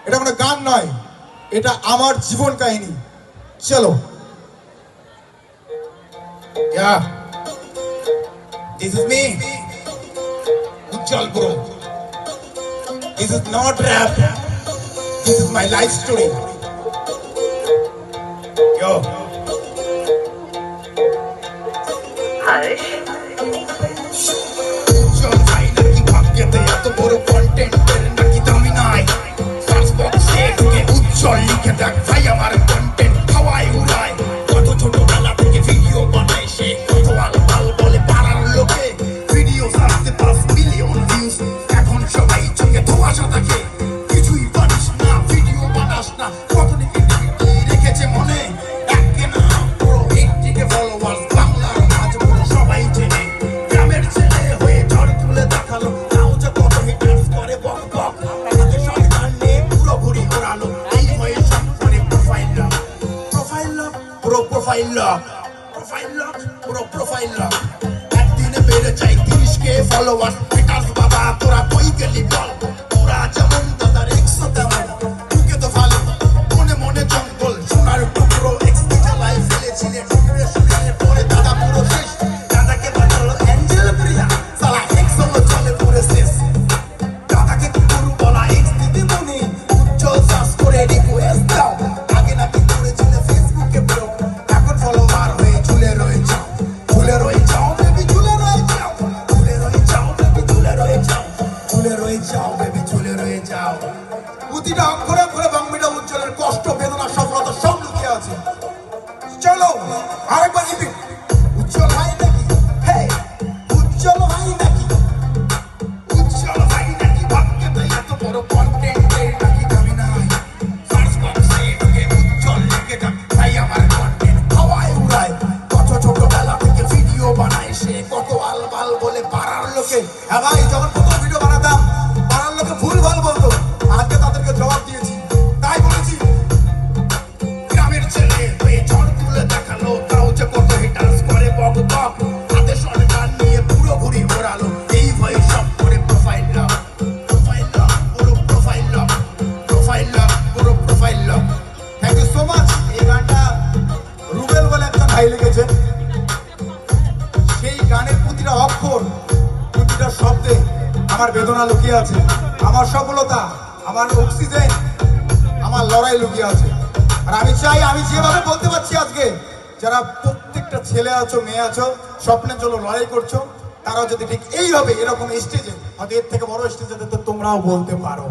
এটা কোনো গান নয়, এটা আমার জীবন কাহিনী। চলো। Yeah, this is me, Ujjwal bro. This is not rap. This is my life story. Yo. Harsh. Ujjwal bhai naki bhagyate eto boro content er naki dami nai. Search box e ঢুকে Ujjwal লিখে দেখ ভাই আমার content হাওয়ায় উড়ায়। কত ছোটবেলা থেকে ভিডিও বানায় সে, কত আলবাল বলে পাড়ার লোকে। ভিডিও আসতে 5 মিলিয়ন ভিউজ, এখন সবাই চোখে ধোঁয়াশা থাকে। কিছুই পারিস না, ভিডিও বানাস না, কত নেগেটিভিটি রেখেছে মনে। একে না পুরো 80K ফলোয়ার্স, বাংলার মাঝ পুরো সবাই চেনে। গ্রামের ছেলে হয়ে ঝড় তুলে দেখালো, তাও যে কত হিটার্স করে বক বক। আমাদের সরকার নিয়ে পুরো ঘুরি ওড়ালো, এই হয়ে সব করে প্রোফাইল লক। প্রোফাইল লক, পুরো প্রোফাইল লক। প্রোফাইল লক, পুরো প্রোফাইল লক। একদিনে বেড়ে যায় 30K ফলোয়ার্স। হিটার্স বাবা তোরা কই গেলি বল? তোরা যেমন দাদার এক্স তেমন, তোকে তো ভালো মনে মনে জঙ্গল। সোনার টুকরো এক্স চালায় ফেলেছিলে, ডিপ্রেশনের পরে দাদা পুরো শেষ। দাদাকে বানালো অ্যাঞ্জেল প্রিয়া, সালা এক্স হলো চলে পুরো শেষ। দাদাকে কুকুর বলা এক্স দিদিমণি, উজ্জ্বল সার্চ করে রিকোয়েস্ট দাও। আগে নাকি করেছিল ফেসবুকে ব্লগ, এখন ফলোয়ার হয়ে ঝুলে রয়ে যাও। ঝুলে রয়ে যাও বেবি, ঝুলে রয়ে যাও। ঝুলে রয়ে যাও বেবি, ঝুলে রয়ে যাও। ঝুলে রয়ে যাও বেবি, ঝুলে রয়ে যাও। প্রতিটা অক্ষরে অক্ষরে বাংলাটা উজ্জ্বলের কষ্ট, বেদনা, সফলতা সব লুকিয়ে আছে। চলো আরেকবার রিপিট। উজ্জ্বল ভাই নাকি, হে উজ্জ্বল ভাই নাকি, উজ্জ্বল ভাই নাকি ভাগ্যতে এত বড় কন্টেন্টের নাকি দামি নাই। সার্চ বক্সে ঢুকে উজ্জ্বল লিখে দেখ ভাই আমার কন্টেন্ট হাওয়ায় উড়ায়। কত ছোটবেলা থেকে ভিডিও বানায় সে, কত আলবাল বলে পাড়ার লোকে। হ্যাঁ ভাই, যখন প্রথম ভিডিও বানাতাম পাড়ার লোকে ভুল ভাল বলতো, আজকে তাদেরকে জবাব দিয়েছি। তাই বলেছি গ্রামের ছেলে হয়ে ঝড় তুলে দেখালো, তাও যে কত হিটার্স করে বক বক। হাতে সরকার নিয়ে পুরো ঘুরি ওড়ালো, এই ভয়ে সব করে প্রোফাইল লক। প্রোফাইল লক, পুরো প্রোফাইল লক। প্রোফাইল লক, পুরো profile lock. Thank you so much. এই গানটা রুবেল বলে একটা ভাই লিখেছেন। সেই গানের প্রতিটা অক্ষর, প্রতিটা শব্দে আমার বেদনা লুকিয়ে আছে, আমার সফলতা, আমার অক্সিজেন, আমার লড়াই লুকিয়ে আছে। আর আমি চাই, আমি যেভাবে বলতে পারছি আজকে, যারা প্রত্যেকটা ছেলে আছো, মেয়ে আছো, স্বপ্নের জন্য লড়াই করছো, তারাও যদি ঠিক এইভাবে এরকম স্টেজে, হয়তো এর থেকে বড় স্টেজে তো তোমরাও বলতে পারো।